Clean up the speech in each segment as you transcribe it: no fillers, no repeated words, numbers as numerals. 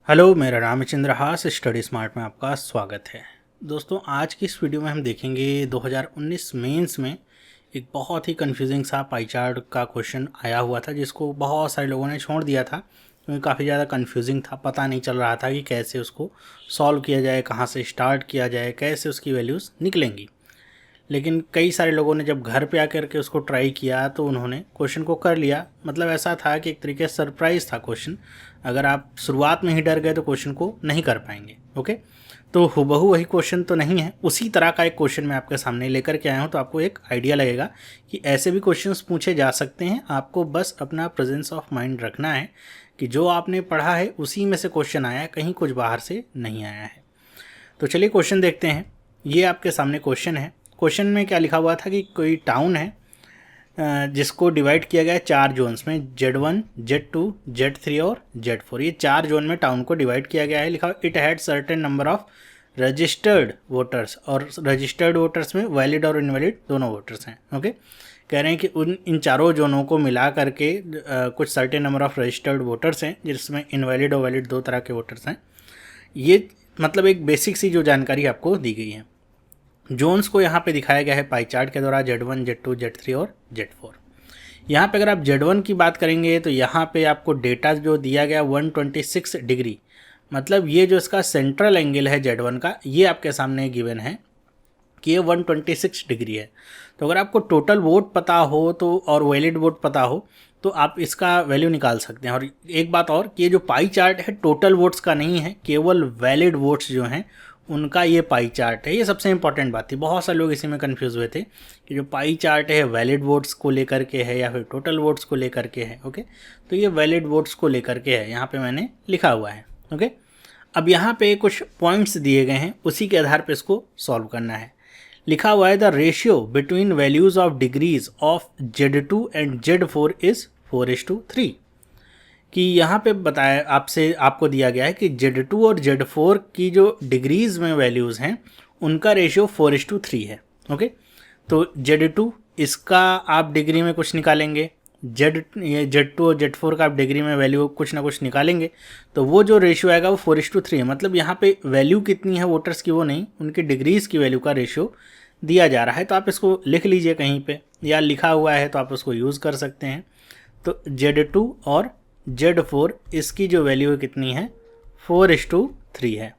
Hello, मेरा नाम है चंद्रहास। स्टडी स्मार्ट में आपका स्वागत है। दोस्तों, आज की इस वीडियो में हम देखेंगे 2019 मेंस में एक बहुत ही कंफ्यूजिंग सा पाई चार्ट का क्वेश्चन आया हुआ था, जिसको बहुत सारे लोगों ने छोड़ दिया था क्योंकि काफ़ी ज़्यादा कंफ्यूजिंग था। पता नहीं चल रहा था कि कैसे उसको सॉल्व किया जाए, कहाँ से स्टार्ट किया जाए, कैसे उसकी वैल्यूज़ निकलेंगी। लेकिन कई सारे लोगों ने जब घर पे आकर के उसको ट्राई किया तो उन्होंने क्वेश्चन को कर लिया। मतलब ऐसा था कि एक तरीके से सरप्राइज़ था क्वेश्चन। अगर आप शुरुआत में ही डर गए तो क्वेश्चन को नहीं कर पाएंगे। ओके, तो हुबहू वही क्वेश्चन तो नहीं है, उसी तरह का एक क्वेश्चन मैं आपके सामने लेकर के आया हूँ, तो आपको एक आइडिया लगेगा कि ऐसे भी क्वेश्चंस पूछे जा सकते हैं। आपको बस अपना प्रेजेंस ऑफ माइंड रखना है कि जो आपने पढ़ा है उसी में से क्वेश्चन आया है, कहीं कुछ बाहर से नहीं आया है। तो चलिए क्वेश्चन देखते हैं। ये आपके सामने क्वेश्चन है। क्वेश्चन में क्या लिखा हुआ था कि कोई टाउन है जिसको डिवाइड किया गया है 4 जोन्स में, Z1, Z2, Z3 और Z4। ये 4 जोन में टाउन को डिवाइड किया गया है। लिखा it had certain number of registered voters, और रजिस्टर्ड वोटर्स में वैलिड और इनवैलिड दोनों वोटर्स हैं। ओके, कह रहे हैं कि इन चारों जोनों को मिला करके कुछ certain number of registered voters हैं, जिसमें इनवैलिड और वैलिड दो तरह के वोटर्स हैं। ये मतलब एक बेसिक सी जो जानकारी आपको दी गई है। जोन्स को यहाँ पे दिखाया गया है पाई चार्ट के द्वारा, Z1, Z2, Z3 और Z4। यहाँ पे अगर आप Z1 की बात करेंगे तो यहाँ पे आपको डेटा जो दिया गया 126 डिग्री, मतलब ये जो इसका सेंट्रल एंगल है Z1 का, ये आपके सामने गिवन है कि ये 126 डिग्री है। तो अगर आपको टोटल वोट पता हो तो और वैलिड वोट पता हो तो आप इसका वैल्यू निकाल सकते हैं। और एक बात और कि ये जो पाई चार्ट है टोटल वोट्स का नहीं है, केवल वैलिड वोट्स जो हैं उनका ये पाई चार्ट है। ये सबसे इंपॉर्टेंट बात थी। बहुत सारे लोग इसी में कंफ्यूज हुए थे कि जो पाई चार्ट है वैलिड वोट्स को लेकर के है या फिर टोटल वोट्स को लेकर के है। ओके, तो ये वैलिड वोट्स को लेकर के है, यहाँ पे मैंने लिखा हुआ है। ओके, अब यहाँ पे कुछ पॉइंट्स दिए गए हैं, उसी के आधार पर इसको सॉल्व करना है। लिखा हुआ है the ratio between values of degrees of Z2 and Z4 is 4:3। कि यहाँ पे बताया आपको दिया गया है कि Z2 और Z4 की जो डिग्रीज़ में वैल्यूज़ हैं उनका रेशियो 4:3 है। ओके, तो Z2 इसका आप डिग्री में कुछ निकालेंगे, Z2 और Z4 का आप डिग्री में वैल्यू कुछ ना कुछ निकालेंगे, तो वो जो रेशियो आएगा वो 4:3 है। मतलब यहाँ पे वैल्यू कितनी है वोटर्स की वो नहीं, उनकी डिग्रीज़ की वैल्यू का रेशियो दिया जा रहा है। तो आप इसको लिख लीजिए कहीं पे, या लिखा हुआ है तो आप उसको यूज़ कर सकते हैं। तो Z2 और Z4 इसकी जो वैल्यू कितनी है 4:3 है।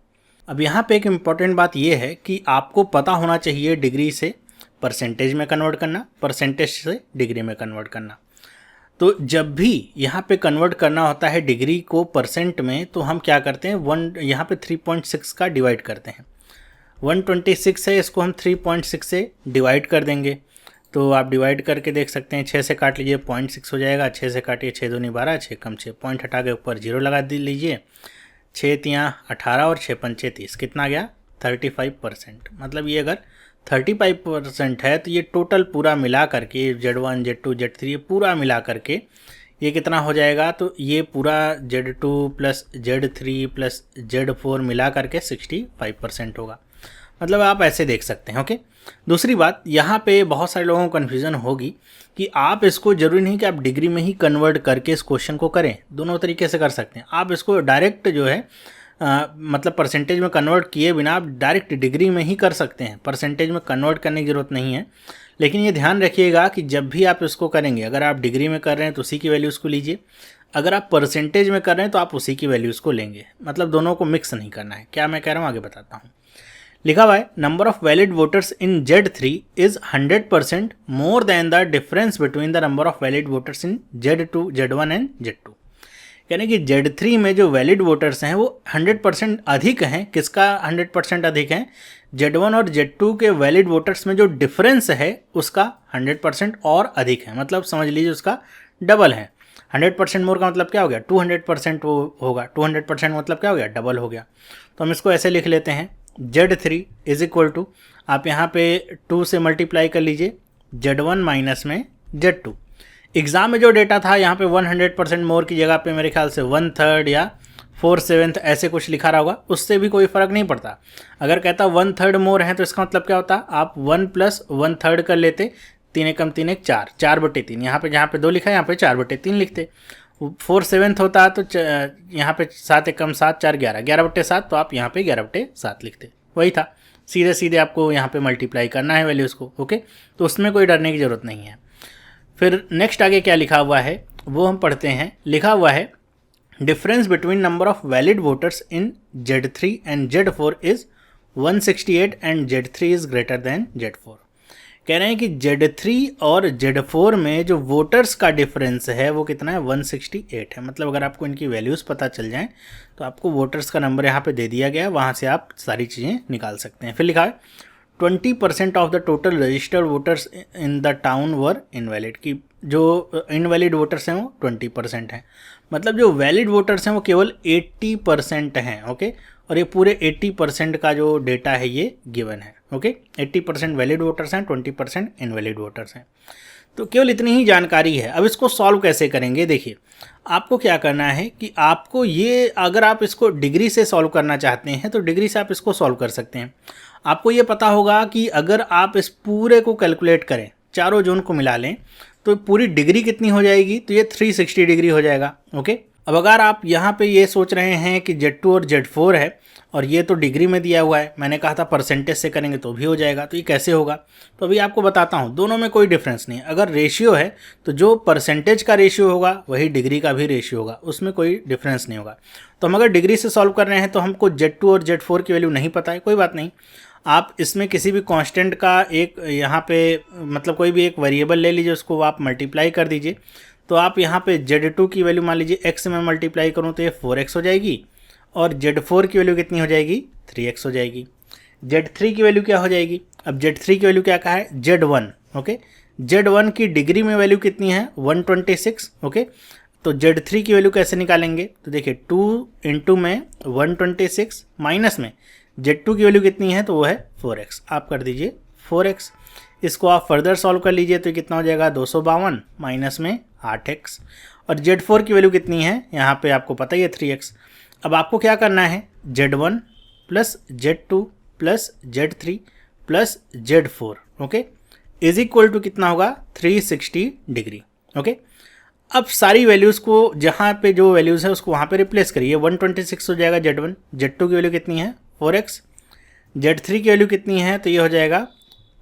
अब यहाँ पे एक इम्पॉर्टेंट बात ये है कि आपको पता होना चाहिए डिग्री से परसेंटेज में कन्वर्ट करना, परसेंटेज से डिग्री में कन्वर्ट करना। तो जब भी यहाँ पे कन्वर्ट करना होता है डिग्री को परसेंट में, तो हम क्या करते हैं, यहाँ पे 3.6 का डिवाइड करते हैं। 126 है, इसको हम 3.6 से डिवाइड कर देंगे। तो आप डिवाइड करके देख सकते हैं, 6 से काट लीजिए 0.6 हो जाएगा। 6 से काटिए, 6 दूनी 12, 6 कम 6, पॉइंट हटा के ऊपर 0 लगा लीजिए। 6 तियाँ 18 और 6 पंचे 30, कितना गया 35%। मतलब ये अगर 35% है तो ये टोटल पूरा मिला करके Z1, Z2, Z3 ये पूरा मिला करके ये कितना हो जाएगा, तो ये पूरा Z2 plus Z3 plus Z4 मिला करके 65% होगा। मतलब आप ऐसे देख सकते हैं। ओके, दूसरी बात, यहाँ पे बहुत सारे लोगों को कन्फ्यूज़न होगी कि आप इसको ज़रूरी नहीं कि आप डिग्री में ही कन्वर्ट करके इस क्वेश्चन को करें, दोनों तरीके से कर सकते हैं। आप इसको डायरेक्ट जो है मतलब परसेंटेज में कन्वर्ट किए बिना आप डायरेक्ट डिग्री में ही कर सकते हैं, परसेंटेज में कन्वर्ट करने की ज़रूरत नहीं है। लेकिन ये ध्यान रखिएगा कि जब भी आप इसको करेंगे, अगर आप डिग्री में कर रहे हैं तो उसी की वैल्यूज़ को लीजिए, अगर आप परसेंटेज में कर रहे हैं तो आप उसी की वैल्यूज़ को लेंगे। मतलब दोनों को मिक्स नहीं करना है। क्या मैं कह रहा हूँ आगे बताता हूँ। लिखा हुआ है number of valid voters in Z3 is 100% more than the difference between the number of valid voters in Z2, Z1 and Z2। यानी कि Z3 में जो वैलिड वोटर्स हैं वो 100% अधिक हैं। किसका 100% अधिक है, Z1 और Z2 के वैलिड वोटर्स में जो डिफरेंस है उसका 100% और अधिक है। मतलब समझ लीजिए उसका डबल है। 100% मोर का मतलब क्या हो गया, 200% वो होगा। 200% मतलब क्या हो गया, डबल हो गया। तो हम इसको ऐसे लिख लेते हैं, Z3 इज इक्वल टू, आप यहाँ पे 2 से मल्टीप्लाई कर लीजिए Z1 माइनस में Z2। एग्ज़ाम में जो डेटा था यहाँ पे 100% मोर की जगह पे मेरे ख्याल से 1/3 या 4/7 ऐसे कुछ लिखा रहा होगा, उससे भी कोई फ़र्क नहीं पड़ता। अगर कहता 1/3 मोर है तो इसका मतलब क्या होता, आप 1 + 1/3 कर लेते, 3 एकम 3 एक 4, 4/3। यहाँ पे जहाँ पे 2 लिखा है यहाँ पे 4/3 लिखते। 4/7 होता तो यहाँ पे 7 एकम 7 4 11 11/7, तो आप यहाँ पे 11/7 लिखते, वही था। सीधे सीधे आपको यहाँ पे मल्टीप्लाई करना है वैल्यूज़ को, ओके। तो उसमें कोई डरने की ज़रूरत नहीं है। फिर नेक्स्ट आगे क्या लिखा हुआ है वो हम पढ़ते हैं। लिखा हुआ है difference between number of valid voters in Z3 and Z4 is 168 and Z3 is greater than Z4। कह रहे हैं कि Z3 और Z4 में जो वोटर्स का डिफरेंस है वो कितना है, 168 है। मतलब अगर आपको इनकी वैल्यूज़ पता चल जाएं तो आपको वोटर्स का नंबर यहाँ पे दे दिया गया है, वहाँ से आप सारी चीज़ें निकाल सकते हैं। फिर लिखा है 20% of the total registered voters in the town were invalid, की जो इनवैलिड वोटर्स हैं वो 20% हैं। मतलब जो वैलिड वोटर्स हैं वो केवल 80% हैं, ओके। और ये पूरे 80% का जो डेटा है ये गिवन है, ओके। 80% वैलिड वोटर्स हैं, 20% इनवैलिड वोटर्स हैं। तो केवल इतनी ही जानकारी है। अब इसको सॉल्व कैसे करेंगे, देखिए आपको क्या करना है कि आपको ये, अगर आप इसको डिग्री से सॉल्व करना चाहते हैं तो डिग्री से आप इसको सॉल्व कर सकते हैं। आपको ये पता होगा कि अगर आप इस पूरे को कैलकुलेट करें, चारों जोन को मिला लें, तो पूरी डिग्री कितनी हो जाएगी, तो ये 360 डिग्री हो जाएगा, ओके। अब अगर आप यहाँ पे ये सोच रहे हैं कि Z2 और Z4 है और ये तो डिग्री में दिया हुआ है, मैंने कहा था परसेंटेज से करेंगे तो भी हो जाएगा, तो ये कैसे होगा, तो अभी आपको बताता हूँ। दोनों में कोई डिफरेंस नहीं है। अगर रेशियो है तो जो परसेंटेज का रेशियो होगा वही डिग्री का भी रेशियो होगा, उसमें कोई डिफरेंस नहीं होगा। तो हम अगर डिग्री से सॉल्व कर रहे हैं तो हमको Z2 और Z4 की वैल्यू नहीं पता है, कोई बात नहीं। आप इसमें किसी भी कांस्टेंट का एक यहाँ पे मतलब कोई भी एक वेरिएबल ले लीजिए, उसको आप मल्टीप्लाई कर दीजिए। तो आप यहाँ पे Z2 की वैल्यू मान लीजिए x में मल्टीप्लाई करूँ तो ये 4x हो जाएगी, और Z4 की वैल्यू कितनी हो जाएगी, 3x हो जाएगी। Z3 की वैल्यू क्या हो जाएगी, अब Z3 की वैल्यू क्या कहा है, Z1, ओके। Z1 की डिग्री में वैल्यू कितनी है, 126, ओके। तो Z3 की वैल्यू कैसे निकालेंगे, तो देखिए 2 इंटू में 126 माइनस में Z2 की वैल्यू कितनी है, तो वो है 4x। आप कर दीजिए 4x। इसको आप फर्दर सॉल्व कर लीजिए तो कितना हो जाएगा, 252 माइनस में 8x। और Z4 की वैल्यू कितनी है, यहाँ पे आपको पता ही है 3x। अब आपको क्या करना है, Z1 plus Z2 plus Z3 plus Z4, okay, is equal to कितना होगा, 360 डिग्री, ओके। अब सारी वैल्यूज़ को जहाँ पे जो वैल्यूज़ है उसको वहाँ पे रिप्लेस करिए। 126 हो जाएगा Z1, Z2 की वैल्यू कितनी है, 4x, Z3 की वैल्यू कितनी है, तो ये हो जाएगा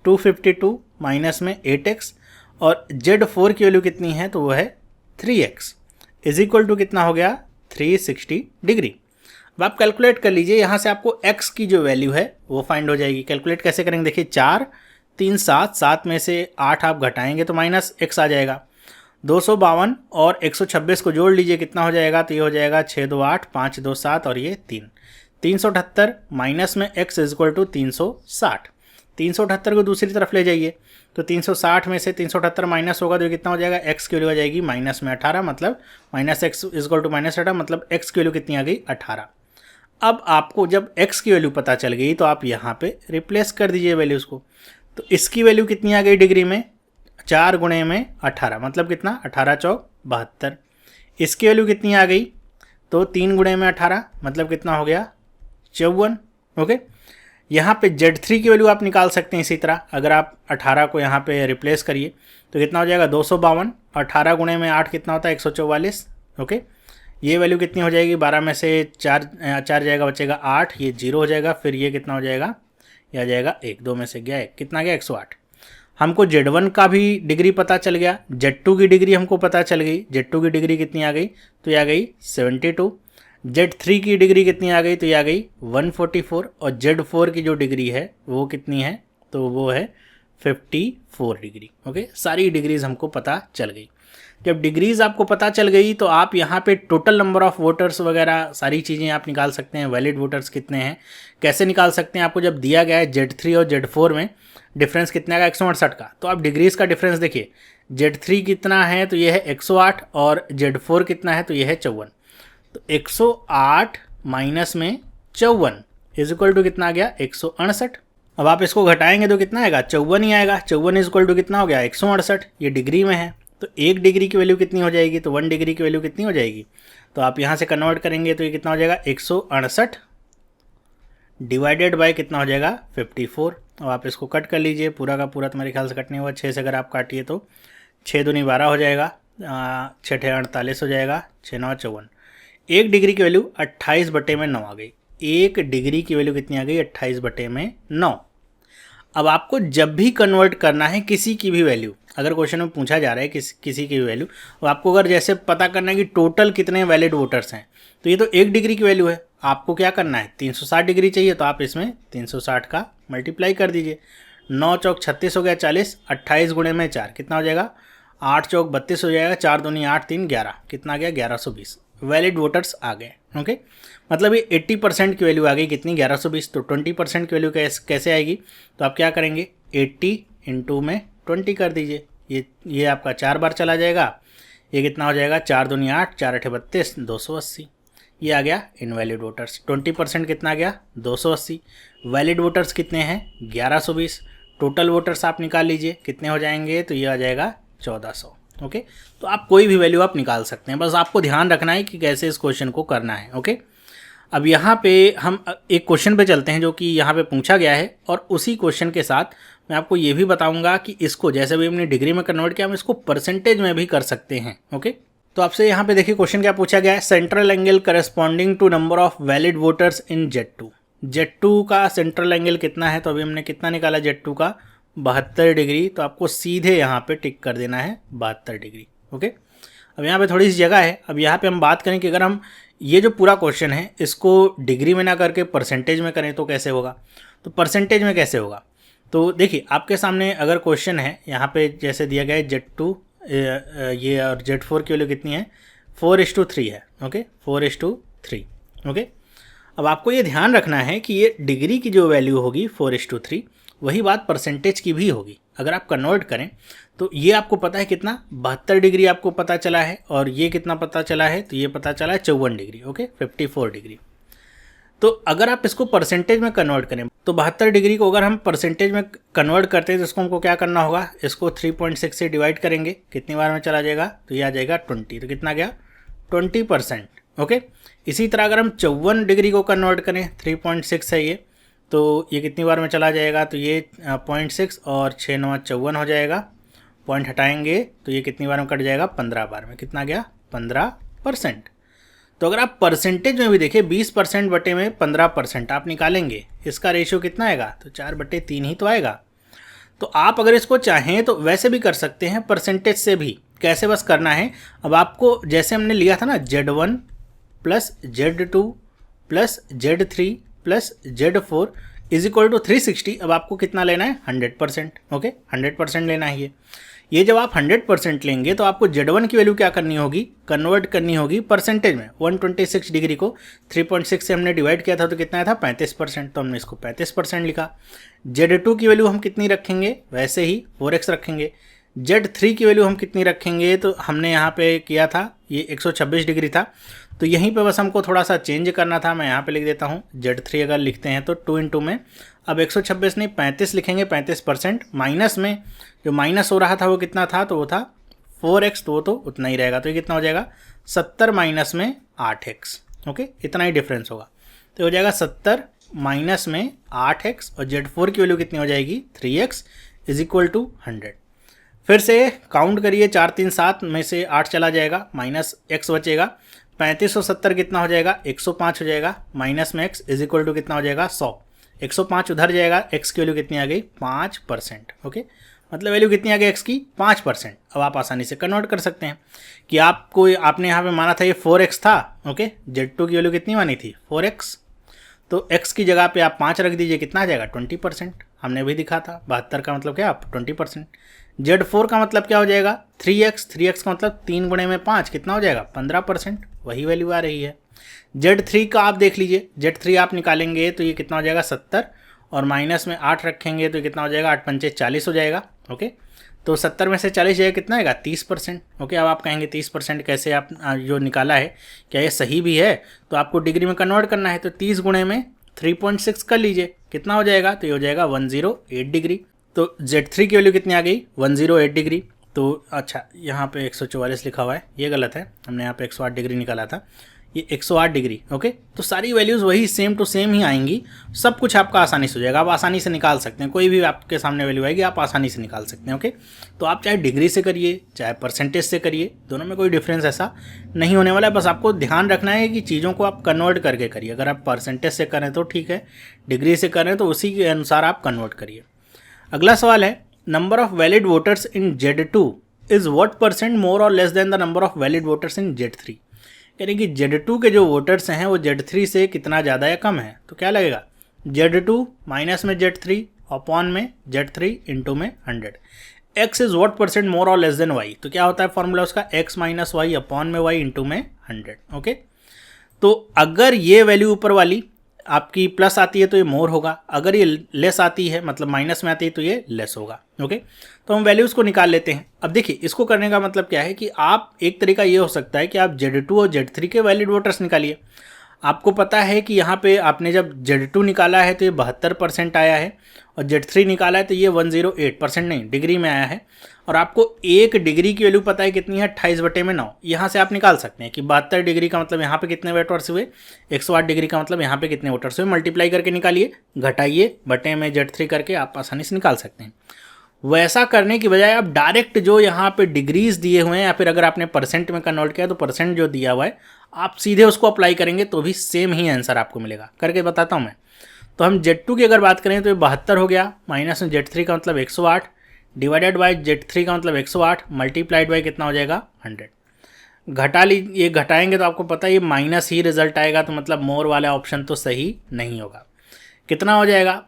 252 माइनस में 8x, और Z4 की वैल्यू कितनी है, तो वो है 3x, इज इक्वल टू कितना हो गया, 360 डिग्री। अब आप कैलकुलेट कर लीजिए, यहाँ से आपको x की जो वैल्यू है वो फाइंड हो जाएगी। कैलकुलेट कैसे करेंगे, देखिए 4 3 7, 7 में से 8 आप घटाएंगे तो माइनस x आ जाएगा। 252 और 126 को जोड़ लीजिए, कितना हो जाएगा, तो ये हो जाएगा 6 2 8 5 2 7 और ये 378 माइनस में x इज इक्वल टू 360। 378 को दूसरी तरफ ले जाइए तो 360 में से 378 माइनस होगा तो ये कितना हो जाएगा, x की वैल्यू आ जाएगी माइनस में 18, मतलब minus x is equal to minus 18, मतलब x की वैल्यू कितनी आ गई, 18। अब आपको जब x की वैल्यू पता चल गई तो आप यहाँ पे रिप्लेस कर दीजिए वैल्यूज़ को। तो इसकी वैल्यू कितनी आ गई डिग्री में, 4 गुणे में 18, मतलब कितना, 18 चौक 72। इसकी वैल्यू कितनी आ गई, तो 3 गुणे में 18, मतलब कितना हो गया, 54, ओके। यहाँ पे Z3 की वैल्यू आप निकाल सकते हैं इसी तरह। अगर आप 18 को यहाँ पे रिप्लेस करिए तो कितना हो जाएगा, 252, 18 गुणे में 8 कितना होता है, 144, ओके। ये वैल्यू कितनी हो जाएगी, 12 में से 4 जाएगा, बचेगा 8, ये 0 हो जाएगा। फिर ये कितना हो जाएगा, यह आ जाएगा 1, 2 में से गया 1, कितना गया, 108। हमको Z1 का भी डिग्री पता चल गया, Z2 की डिग्री हमको पता चल गई। Z2 की डिग्री कितनी आ गई, तो ये आ गई 72। Z3 की डिग्री कितनी आ गई, तो ये आ गई 144। और Z4 की जो डिग्री है वो कितनी है, तो वो है 54 डिग्री, ओके। सारी डिग्रीज हमको पता चल गई। जब डिग्रीज आपको पता चल गई तो आप यहाँ पे टोटल नंबर ऑफ वोटर्स वगैरह सारी चीज़ें आप निकाल सकते हैं। वैलिड वोटर्स कितने हैं, कैसे निकाल सकते हैं, आपको जब दिया गया है Z3 और Z4 में डिफरेंस कितने का, 168 का, तो आप डिग्रीज का डिफरेंस देखिए। Z3 कितना है, तो ये है 108, और Z4 कितना है, तो ये है 54। तो 108 माइनस में 54 इज इक्वल टू कितना आ गया, 168। अब आप इसको घटाएंगे तो कितना आएगा, 54 ही आएगा। 54 इज इक्वल टू कितना हो गया, 168। ये डिग्री में है तो 1 डिग्री की वैल्यू कितनी हो जाएगी, तो 1 डिग्री की वैल्यू कितनी हो जाएगी, तो आप यहाँ से कन्वर्ट करेंगे तो ये कितना हो जाएगा, 168 डिवाइडेड बाय कितना हो जाएगा, 54। अब आप इसको कट कर लीजिए, पूरा का पूरा तुम्हारे ख्याल से कटने हुआ 6 से, अगर आप काटिए तो 6 दूनी 12 हो जाएगा, छठे 48 हो जाएगा, 6×9 = 54। 1 डिग्री की वैल्यू 28/9 आ गई। 1 डिग्री की वैल्यू कितनी आ गई? 28/9। अब आपको जब भी कन्वर्ट करना है किसी की भी वैल्यू, अगर क्वेश्चन में पूछा जा रहा है किसी की भी वैल्यू, तो आपको अगर जैसे पता करना है कि टोटल कितने वैलिड वोटर्स हैं, तो ये तो 1 डिग्री की वैल्यू है, आपको क्या करना है? 360 डिग्री चाहिए, तो आप इसमें 360 का मल्टीप्लाई कर दीजिए। 9 चौक 36 हो गया 40, 28 गुणे में 4 कितना हो जाएगा? 8 चौक 32 हो जाएगा, 4 दूनी 8, 3 11, कितना आ गया? 1120 वैलिड वोटर्स आ गए। ओके, मतलब ये 80% की वैल्यू आ गई कितनी? 1120। तो 20% की वैल्यू कैसे आएगी? तो आप क्या करेंगे? 80 इंटू में 20 कर दीजिए। ये आपका 4 बार चला जाएगा, ये कितना हो जाएगा? 4 दूनी 8, 4 8 32, 280। ये आ गया इनवैलिड वोटर्स। 20% कितना आ गया? 280। वैलिड वोटर्स कितने हैं? 1120। टोटल वोटर्स आप निकाल लीजिए, कितने हो जाएंगे? तो ये आ जाएगा 1400। ओके, तो आप कोई भी वैल्यू आप निकाल सकते हैं, बस आपको ध्यान रखना है कि कैसे इस क्वेश्चन को करना है। ओके, अब यहाँ पे हम एक क्वेश्चन पे चलते हैं जो कि यहाँ पे पूछा गया है, और उसी क्वेश्चन के साथ मैं आपको ये भी बताऊंगा कि इसको जैसे भी हमने डिग्री में कन्वर्ट किया, हम इसको परसेंटेज में भी कर सकते हैं। ओके, तो आपसे यहाँ पे देखिए क्वेश्चन क्या पूछा गया है? Central angle corresponding to number of valid voters in Z2। Z2 का सेंट्रल एंगल कितना है? तो अभी हमने कितना निकाला Z2 का? 72 डिग्री। तो आपको सीधे यहाँ पे टिक कर देना है 72 डिग्री। ओके, अब यहाँ पे थोड़ी सी जगह है। अब यहाँ पे हम बात करें कि अगर हम ये जो पूरा क्वेश्चन है इसको डिग्री में ना करके परसेंटेज में करें तो कैसे होगा? तो परसेंटेज में कैसे होगा? तो देखिए आपके सामने अगर क्वेश्चन है यहाँ पे जैसे दिया गया है Z2 ये, और Z4 की वैल्यू कितनी है? 4:3 है। ओके, 4:3। ओके, अब आपको ये ध्यान रखना है कि ये डिग्री की जो वैल्यू होगी 4:3, वही बात परसेंटेज की भी होगी। अगर आप कन्वर्ट करें तो ये आपको पता है कितना? 72 डिग्री आपको पता चला है, और ये कितना पता चला है? तो ये पता चला है 54 डिग्री। Okay, 54 degree. तो अगर आप इसको परसेंटेज में कन्वर्ट करें तो 72 डिग्री को अगर हम परसेंटेज में कन्वर्ट करते हैं तो इसको हमको क्या करना होगा? इसको 3.6 से डिवाइड करेंगे, कितनी बार में चला जाएगा? तो ये आ जाएगा 20। तो कितना गया? 20%। ओके, इसी तरह अगर हम 54 डिग्री को कन्वर्ट करें, 3.6 है ये, तो ये कितनी बार में चला जाएगा? तो ये 0.6 और 6×9 = 54 हो जाएगा। पॉइंट हटाएंगे तो ये कितनी बार में कट जाएगा? 15 बार में। कितना गया? 15%। तो अगर आप परसेंटेज में भी देखें 20% बटे में 15% आप निकालेंगे, इसका रेशियो कितना आएगा? तो 4/3 ही तो आएगा। तो आप अगर इसको चाहें तो वैसे भी कर सकते हैं परसेंटेज से भी। कैसे? बस करना है, अब आपको जैसे हमने लिया था ना Z1 + Z2 + Z3 + Z4 = 360। अब आपको कितना लेना है? 100%। ओके, 100% लेना है ये जब आप 100% लेंगे तो आपको Z1 की वैल्यू क्या करनी होगी? कन्वर्ट करनी होगी परसेंटेज में। 126 डिग्री को 3.6 से हमने डिवाइड किया था तो कितना आया था? 35%। तो हमने इसको 35% लिखा। Z2 की वैल्यू हम कितनी रखेंगे? वैसे ही 4x रखेंगे। Z3 की वैल्यू हम कितनी रखेंगे? तो हमने यहाँ पे किया था, ये 126 डिग्री था, तो यहीं पे बस हमको थोड़ा सा चेंज करना था। मैं यहाँ पे लिख देता हूँ Z3 अगर लिखते हैं तो 2 इंटू में, अब 126 नहीं 35 लिखेंगे, 35%। माइनस में जो माइनस हो रहा था वो कितना था? तो वो था 4x, तो वो तो उतना ही रहेगा। तो ये कितना हो जाएगा? 70 माइनस में 8x। ओके, इतना ही डिफरेंस होगा। तो हो जाएगा 70 माइनस में 8x, और Z4 की वैल्यू कितनी हो जाएगी? 3x = 100। फिर से काउंट करिए, 4 3 7 में से 8 चला जाएगा, माइनस x बचेगा। 3570 कितना हो जाएगा? 105 हो जाएगा, माइनस में x = कितना हो जाएगा? 100। 105 उधर जाएगा, x की वैल्यू कितनी आ गई? 5%। ओके, मतलब वैल्यू कितनी आ गई x की? 5%। अब आप आसानी से कन्वर्ट कर सकते हैं कि आपने यहाँ पे माना था ये 4x था। ओके, Z2 की वैल्यू कितनी मानी थी? 4x। तो x की जगह पे आप 5 रख दीजिए, कितना आ जाएगा? 20%। हमने भी दिखा था 72 का मतलब क्या? 20%। Z4 का मतलब क्या हो जाएगा? 3x। 3x का मतलब 3 गुणे में 5, कितना हो जाएगा? 15%। वही वैल्यू आ रही है। Z3 का आप देख लीजिए, Z3 आप निकालेंगे तो ये कितना हो जाएगा? 70, और माइनस में 8 रखेंगे तो कितना हो जाएगा? 8 पंचे 40 हो जाएगा। ओके, तो 70 में से 40 जाएगा, कितना आएगा? 30%। ओके, अब आप कहेंगे 30% कैसे आप जो निकाला है क्या ये सही भी है? तो आपको डिग्री में कन्वर्ट करना है, तो 30 गुणे में 3.6 कर लीजिए, कितना हो जाएगा? तो ये हो जाएगा 108 डिग्री। तो Z3 की वैल्यू कितनी आ गई? 108 डिग्री। तो अच्छा, यहाँ पे 144 लिखा हुआ है, ये गलत है, हमने यहाँ पे 108 डिग्री निकाला था, ये 108 डिग्री। ओके, तो सारी वैल्यूज़ वही सेम टू सेम ही आएंगी, सब कुछ आपका आसानी से हो जाएगा, आप आसानी से निकाल सकते हैं, कोई भी आपके सामने वैल्यू आएगी आप आसानी से निकाल सकते हैं। ओके, तो आप चाहे डिग्री से करिए चाहे परसेंटेज से करिए, दोनों में कोई डिफरेंस ऐसा नहीं होने वाला है। बस आपको ध्यान रखना है कि चीज़ों को आप कन्वर्ट करके करिए। अगर आप परसेंटेज से करें तो ठीक है, डिग्री से करें तो उसी के अनुसार आप कन्वर्ट करिए। अगला सवाल है, number of valid voters in Z2 is what percent more और less than the number of valid voters in Z3। यानी कि Z2 के जो वोटर्स हैं वो Z3 से कितना ज़्यादा या कम है। तो क्या लगेगा, Z2 माइनस में Z3 अपॉन में Z3 इंटू में 100। X is what percent more और लेस देन Y। तो क्या होता है फॉर्मूला उसका, X माइनस वाई अपॉन में Y इंटू में 100। ओके, तो अगर ये वैल्यू ऊपर वाली आपकी प्लस आती है तो ये मोर होगा, अगर ये लेस आती है मतलब माइनस में आती है तो ये लेस होगा। ओके, तो हम वैल्यूज़ को निकाल लेते हैं। अब देखिए इसको करने का मतलब क्या है कि आप, एक तरीका ये हो सकता है कि आप Z2 और Z3 के वैलिड वोटर्स निकालिए। आपको पता है कि यहाँ पे आपने जब Z2 निकाला है तो ये 72% आया है और Z3 निकाला है तो ये 108% नहीं डिग्री में आया है। और आपको एक डिग्री की वैल्यू पता है कितनी है, 28/9। यहाँ से आप निकाल सकते हैं कि 72 डिग्री का मतलब यहाँ पे कितने वोटर्स हुए, 108 डिग्री का मतलब यहाँ पे कितने वोटर्स हुए, मल्टीप्लाई करके निकालिए, घटाइए बटे में Z3 करके आप आसानी से निकाल सकते हैं। वैसा करने की बजाय आप डायरेक्ट जो यहाँ पे डिग्रीज दिए हुए हैं या फिर अगर आपने परसेंट में कन्वर्ट किया तो परसेंट जो दिया हुआ है आप सीधे उसको अप्लाई करेंगे तो भी सेम ही आंसर आपको मिलेगा। करके बताता हूँ मैं। तो हम Z2 की अगर बात करें तो ये 72 हो गया, माइनस में Z3 का मतलब 108, डिवाइडेड बाय Z3 का मतलब 108, मल्टीप्लाइड बाय कितना हो जाएगा 100। घटा लीजिए, ये घटाएंगे तो आपको पता है ये माइनस ही रिजल्ट आएगा, तो मतलब मोर वाला ऑप्शन तो सही नहीं होगा। कितना हो जाएगा,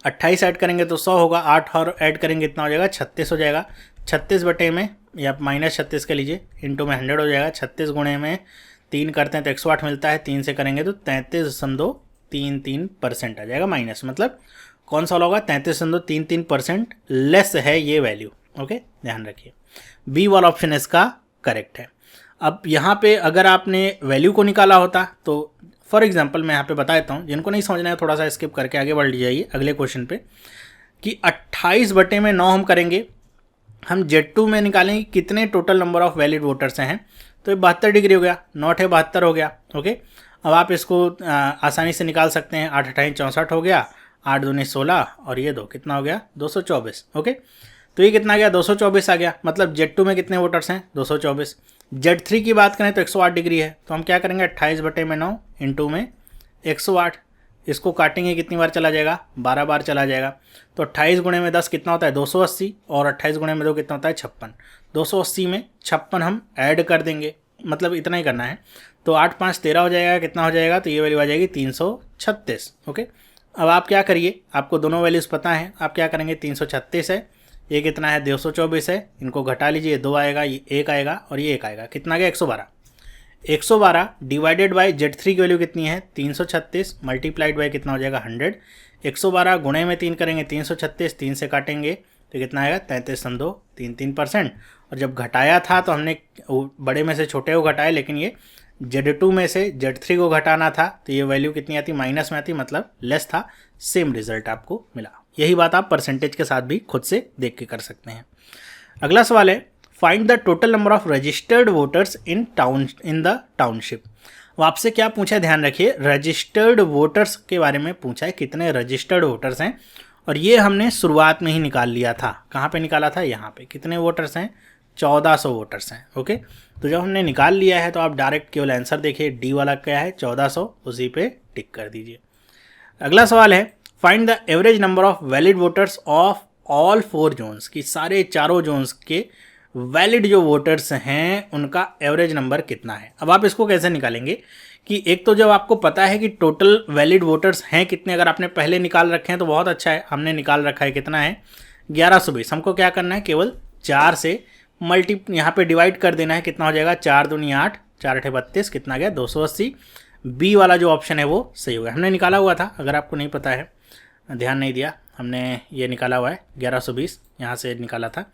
28 ऐड करेंगे तो 100 होगा, 8 और ऐड करेंगे कितना हो जाएगा 36 हो जाएगा। 36 बटे में या माइनस 36 का लीजिए इंटू में 100 हो जाएगा। 36 गुणे में 3 करते हैं तो 108 मिलता है, 3 से करेंगे तो 33.33% आ जाएगा माइनस, मतलब कौन सा होगा 33.33% लेस है ये वैल्यू। ओके, ध्यान रखिए बी वाला ऑप्शन इसका करेक्ट है। अब यहाँ पे अगर आपने वैल्यू को निकाला होता तो फॉर एग्जांपल मैं यहाँ पे बता देता हूँ, जिनको नहीं समझना है थोड़ा सा स्किप करके आगे बढ़ जाइए अगले क्वेश्चन पे, कि 28/9 हम करेंगे, हम Z2 में निकालेंगे कितने total number of valid voters हैं। तो ये 72 डिग्री हो गया, 9 है 72 हो गया। ओके, अब आप इसको आसानी से निकाल सकते हैं, 8 8 64 हो गया, 8 दूनी 16 और ये 2 कितना हो गया 224। ओके, तो ये कितना गया 224 आ गया, मतलब Z2 में कितने वोटर्स हैं 224। Z3 की बात करें तो 108 डिग्री है, तो हम क्या करेंगे 28/9 इंटू में 108, इसको काटेंगे कितनी बार चला जाएगा 12 बार चला जाएगा। तो 28 गुणे में 10 कितना होता है 280 और 28 गुणे में 2 कितना होता है 56। 280 में 56 हम ऐड कर देंगे, मतलब इतना ही करना है। तो 8 5 13 हो जाएगा, कितना हो जाएगा तो ये वैल्यू आ जाएगी 336। ओके, अब आप क्या करिए, आपको दोनों वैल्यूज़ पता है, आप क्या करेंगे 336 है, ये कितना है 224 है, इनको घटा लीजिए, 2 आएगा, ये 1 आएगा और ये 1 आएगा, कितना गया 112। 112 डिवाइडेड बाय Z3 की वैल्यू कितनी है 336, मल्टीप्लाइड बाय कितना हो जाएगा 100। 112 गुणे में 3 करेंगे 336, 3 से काटेंगे तो कितना आएगा 33.33%। और जब घटाया था तो हमने बड़े में से छोटे को घटाए, लेकिन ये Z2 में से Z3 को घटाना था तो ये वैल्यू कितनी आती माइनस में आती, मतलब लेस था, सेम रिजल्ट आपको मिला। यही बात आप परसेंटेज के साथ भी खुद से देख के कर सकते हैं। अगला सवाल है, find the total number of registered voters in the township. वो आपसे क्या पूछा है, ध्यान रखिए, रजिस्टर्ड वोटर्स के बारे में पूछा है, कितने रजिस्टर्ड वोटर्स हैं। और ये हमने शुरुआत में ही निकाल लिया था, कहाँ पे निकाला था, यहाँ पे। कितने वोटर्स हैं 1400 वोटर्स हैं। ओके, तो जब हमने निकाल लिया है तो आप डायरेक्ट केवल आंसर देखिए, डी वाला क्या है 1400, उसी पे टिक कर दीजिए। अगला सवाल है, find the average number of valid voters of all 4 zones, की सारे चारों जोन्स के वैलिड जो वोटर्स हैं उनका एवरेज नंबर कितना है। अब आप इसको कैसे निकालेंगे कि एक तो जब आपको पता है कि टोटल वैलिड वोटर्स हैं कितने, अगर आपने पहले निकाल रखे हैं तो बहुत अच्छा है, हमने निकाल रखा है कितना है 1120। हमको क्या करना है, केवल 4 से यहाँ पे डिवाइड कर देना है, कितना हो जाएगा 4 दूनी 8, 4 8 32, कितना गया 280। बी वाला जो ऑप्शन है वो सही होगा, हमने निकाला हुआ था, अगर आपको नहीं पता है ध्यान नहीं दिया, हमने ये निकाला हुआ है 1120, यहाँ से निकाला था।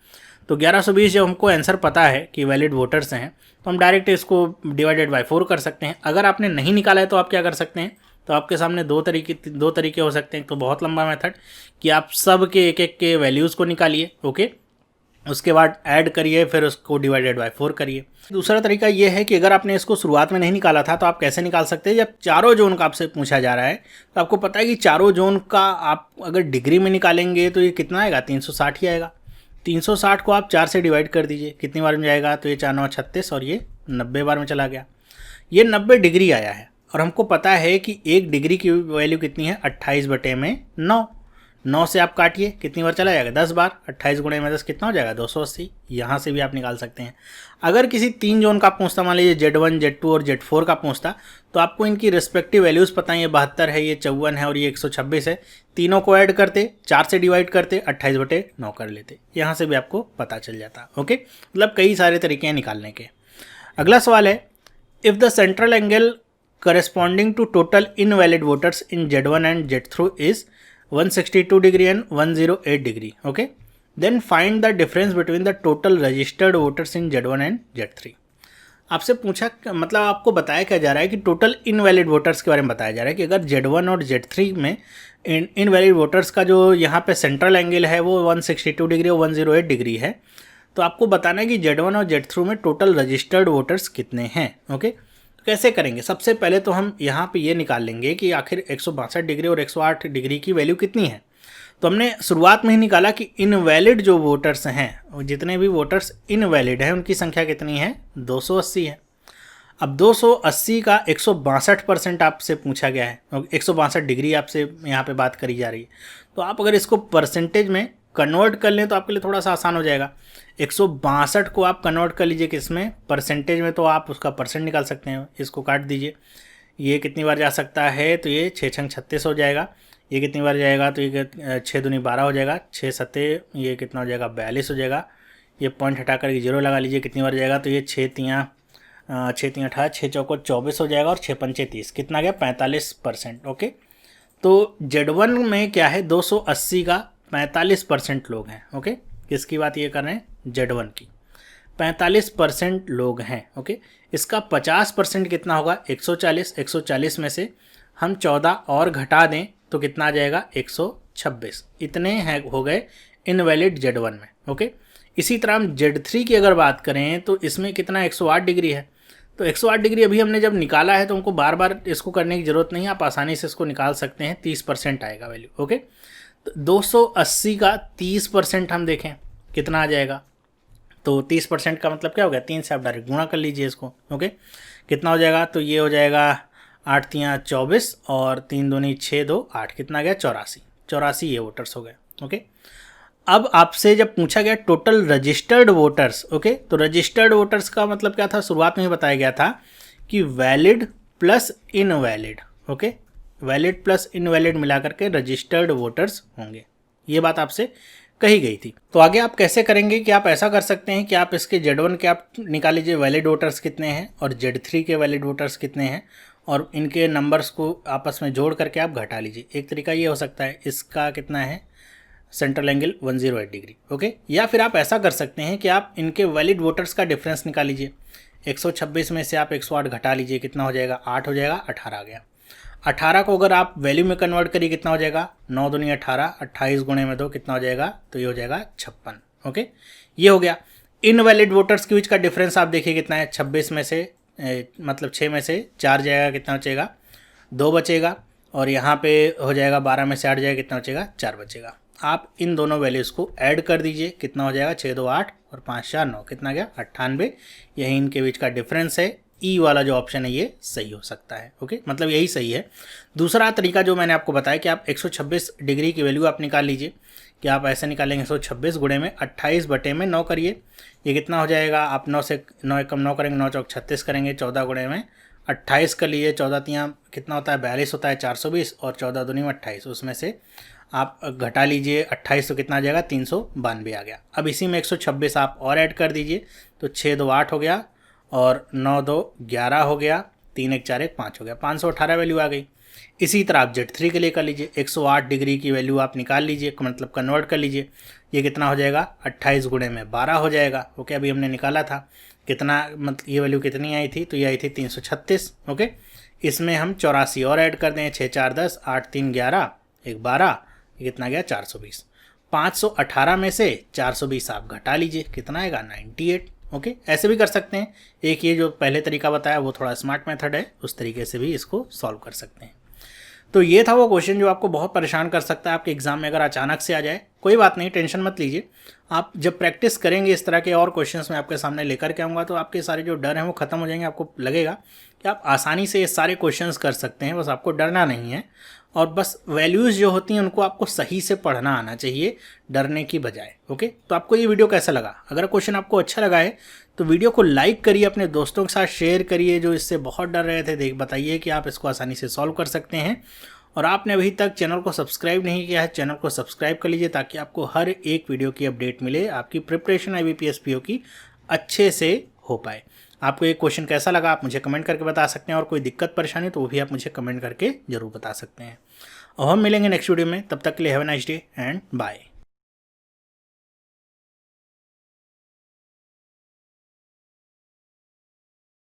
तो 1120 जब हमको आंसर पता है कि वैलिड वोटर्स हैं तो हम डायरेक्ट इसको डिवाइडेड बाय 4 कर सकते हैं। अगर आपने नहीं निकाला है तो आप क्या कर सकते हैं, तो आपके सामने दो तरीके हो सकते हैं। तो बहुत लंबा मेथड कि आप सब के एक एक के वैल्यूज़ को निकालिए, ओके, उसके बाद ऐड करिए, फिर उसको डिवाइडेड बाय 4 करिए। दूसरा तरीका ये है कि अगर आपने इसको शुरुआत में नहीं निकाला था तो आप कैसे निकाल सकते हैं, जब चारों जोन का आपसे पूछा जा रहा है तो आपको पता है कि चारों जोन का आप अगर डिग्री में निकालेंगे तो ये कितना आएगा, 360 ही आएगा। 360 को आप 4 से डिवाइड कर दीजिए, कितनी बार में जाएगा, तो ये 4 9 36 और ये 90 बार में चला गया। ये 90 डिग्री आया है और हमको पता है कि 1 डिग्री की वैल्यू कितनी है, 28/9। 9 से आप काटिए, कितनी बार चला जाएगा, 10 बार। 28 गुणे में 10 कितना हो जाएगा, 280। यहाँ से भी आप निकाल सकते हैं। अगर किसी 3 जोन का पूछता, मान लीजिए Z1 Z2 और Z4 का पूछता, तो आपको इनकी रिस्पेक्टिव वैल्यूज़ पता है, ये 72 है, ये 54 है और ये 126 है। तीनों को ऐड करते, 4 से डिवाइड करते, 28/9 कर लेते। यहाँ से भी आपको पता चल जाता। ओके, मतलब कई सारे तरीके हैं निकालने के। अगला सवाल है, if the central angle corresponding to total invalid voters in Z1 and Z3 is 162 degree and 108 degree. Okay, then find the difference between the total registered voters in Z1 and Z3. आपसे पूछा, मतलब आपको बताया क्या जा रहा है कि टोटल इनवैलिड वोटर्स के बारे में बताया जा रहा है कि अगर Z1 और Z3 में इनवैलिड वोटर्स का जो यहाँ पे सेंट्रल एंगल है वो 162 डिग्री और 108 डिग्री है, तो आपको बताना है कि Z1 और Z3 में टोटल रजिस्टर्ड वोटर्स कितने हैं। ओके, कैसे करेंगे, सबसे पहले तो हम यहाँ पे ये निकाल लेंगे कि आखिर 162 डिग्री और 108 डिग्री की वैल्यू कितनी है। तो हमने शुरुआत में ही निकाला कि इनवैलिड जो वोटर्स हैं, जितने भी वोटर्स इनवैलिड हैं उनकी संख्या कितनी है, 280 है। अब 280 का 162% आपसे पूछा गया है, 162 डिग्री आपसे यहाँ पे बात करी जा रही है। तो आप अगर इसको परसेंटेज में कन्वर्ट कर लें तो आपके लिए थोड़ा सा आसान हो जाएगा। 162 को आप कन्वर्ट कर लीजिए किस में, परसेंटेज में, तो आप उसका परसेंट निकाल सकते हैं। इसको काट दीजिए, ये कितनी बार जा सकता है, तो ये 6 छंग 36 हो जाएगा। ये कितनी बार जाएगा, तो ये 6 दूनी 12 हो जाएगा। 6 सत्ते ये कितना हो जाएगा, 42 हो जाएगा। ये पॉइंट हटा कर 0 लगा लीजिए, कितनी बार जाएगा, तो ये 6 तियाँ 18, 6 चौको 24 हो जाएगा और 6 पंचे 30, कितना गया, 45%। ओके, तो Z1 में क्या है, 280 का 45% लोग हैं। ओके, किसकी बात ये कर रहे हैं, Z1 की। 45% लोग हैं। ओके, इसका 50% कितना होगा, 140। 140 में से हम 14 और घटा दें तो कितना आ जाएगा, 126। इतने हैं हो गए इनवैलिड Z1 में। ओके, इसी तरह हम Z3 की अगर बात करें तो इसमें कितना, 108 डिग्री है। तो 108 डिग्री अभी हमने जब निकाला है तो हमको बार बार इसको करने की ज़रूरत नहीं है, आप आसानी से इसको निकाल सकते हैं। 30% आएगा वैल्यू। ओके, तो 280 का 30% हम देखें कितना आ जाएगा, तो 30% का मतलब क्या हो गया, 3 से आप डायरेक्ट गुणा कर लीजिए इसको। ओके, कितना हो जाएगा, तो ये हो जाएगा 8 तियाँ 24 और 3 दूनी 6 2 8, कितना गया, 84 ये वोटर्स हो गए। ओके, अब आपसे जब पूछा गया टोटल रजिस्टर्ड वोटर्स, ओके, तो रजिस्टर्ड वोटर्स का मतलब क्या था, शुरुआत में ही बताया गया था कि valid plus invalid. Okay, valid plus invalid मिला करके रजिस्टर्ड वोटर्स होंगे, ये बात आपसे कही गई थी। तो आगे आप कैसे करेंगे कि आप ऐसा कर सकते हैं कि आप इसके Z1 के आप निकाल लीजिए वैलिड वोटर्स कितने हैं और Z3 के वैलिड वोटर्स कितने हैं और इनके नंबर्स को आपस में जोड़ करके आप घटा लीजिए। एक तरीका ये हो सकता है, इसका कितना है, सेंट्रल एंगल 108 डिग्री। ओके, या फिर आप ऐसा कर सकते हैं कि आप इनके वैलिड वोटर्स का डिफरेंस निकाल लीजिए। 126 में से आप 108 घटा लीजिए, कितना हो जाएगा, 8 हो जाएगा, 18 आ गया। 18 को अगर आप वैल्यू में कन्वर्ट करिए कितना हो जाएगा, 9 दूनी 18, 28 गुणे में 2 कितना हो जाएगा, तो ये हो जाएगा 56। ओके, ये हो गया। इनवैलिड वोटर्स के बीच का डिफरेंस आप देखिए कितना है, 26 में से मतलब 6 में से 4 जाएगा, कितना बचेगा, 2 बचेगा। और यहाँ पे हो जाएगा 12 में से 8 जाएगा, कितना बचेगा, 4 बचेगा। आप इन दोनों वैल्यूज़ को ऐड कर दीजिए, कितना हो जाएगा, 6 2 8 और 5 4 9, कितना गया, 98। यही इनके बीच का डिफरेंस है। ई वाला जो ऑप्शन है ये सही हो सकता है। ओके, मतलब यही सही है। दूसरा तरीका जो मैंने आपको बताया कि आप 126 डिग्री की वैल्यू आप निकाल लीजिए, कि आप ऐसे निकालेंगे 126 गुणे में 28/9 करिए, ये कितना हो जाएगा, आप 9 से 9 कम 9 करेंगे, 9 चौक 36 करेंगे, 14 गुणे में 28 कर लीजिए, 14 तियाँ कितना होता है, 42 होता है, 420 और 14 दूनी 28, उसमें से आप घटा लीजिए 28 तो कितना आ जाएगा, 392 आ गया। अब इसी में 126 आप और ऐड कर दीजिए, तो 6 2 8 हो गया और 9 2 11 हो गया, 3 1 4 1 5 हो गया, 518 वैल्यू आ गई। इसी तरह आप Z3 के लिए कर लीजिए, 108 डिग्री की वैल्यू आप निकाल लीजिए, मतलब कन्वर्ट कर लीजिए, ये कितना हो जाएगा, 28 गुणे में 12 हो जाएगा। ओके, अभी हमने निकाला था कितना, मतलब ये वैल्यू कितनी आई थी, तो ये आई थी 336। ओके, इसमें हम 84 और ऐड कर दें, 6 4 10, 8 3 11, 1 12, ये कितना गया, 420। 518 में से 420 आप घटा लीजिए, कितना आएगा 98। ओके, ऐसे भी कर सकते हैं। एक ये जो पहले तरीका बताया वो थोड़ा स्मार्ट मेथड है, उस तरीके से भी इसको सॉल्व कर सकते हैं। तो ये था वो क्वेश्चन जो आपको बहुत परेशान कर सकता है आपके एग्जाम में अगर अचानक से आ जाए। कोई बात नहीं, टेंशन मत लीजिए। आप जब प्रैक्टिस करेंगे इस तरह के और क्वेश्चंस मैं आपके सामने लेकर के आऊँगा तो आपके सारे जो डर हैं वो खत्म हो जाएंगे। आपको लगेगा कि आप आसानी से ये सारे क्वेश्चंस कर सकते हैं, बस आपको डरना नहीं है। और बस वैल्यूज़ जो होती हैं उनको आपको सही से पढ़ना आना चाहिए, डरने की बजाय। ओके, तो आपको ये वीडियो कैसा लगा? अगर क्वेश्चन आपको अच्छा लगा है तो वीडियो को लाइक करिए, अपने दोस्तों के साथ शेयर करिए जो इससे बहुत डर रहे थे। बताइए कि आप इसको आसानी से सॉल्व कर सकते हैं। और आपने अभी तक चैनल को सब्सक्राइब नहीं किया है, चैनल को सब्सक्राइब कर लीजिए ताकि आपको हर एक वीडियो की अपडेट मिले, आपकी प्रिपरेशन IBPS PO की अच्छे से हो पाए। आपको ये क्वेश्चन कैसा लगा आप मुझे कमेंट करके बता सकते हैं, और कोई दिक्कत परेशानी तो वो भी आप मुझे कमेंट करके ज़रूर बता सकते हैं। और हम मिलेंगे नेक्स्ट वीडियो में, तब तक के लिए have a nice day and bye.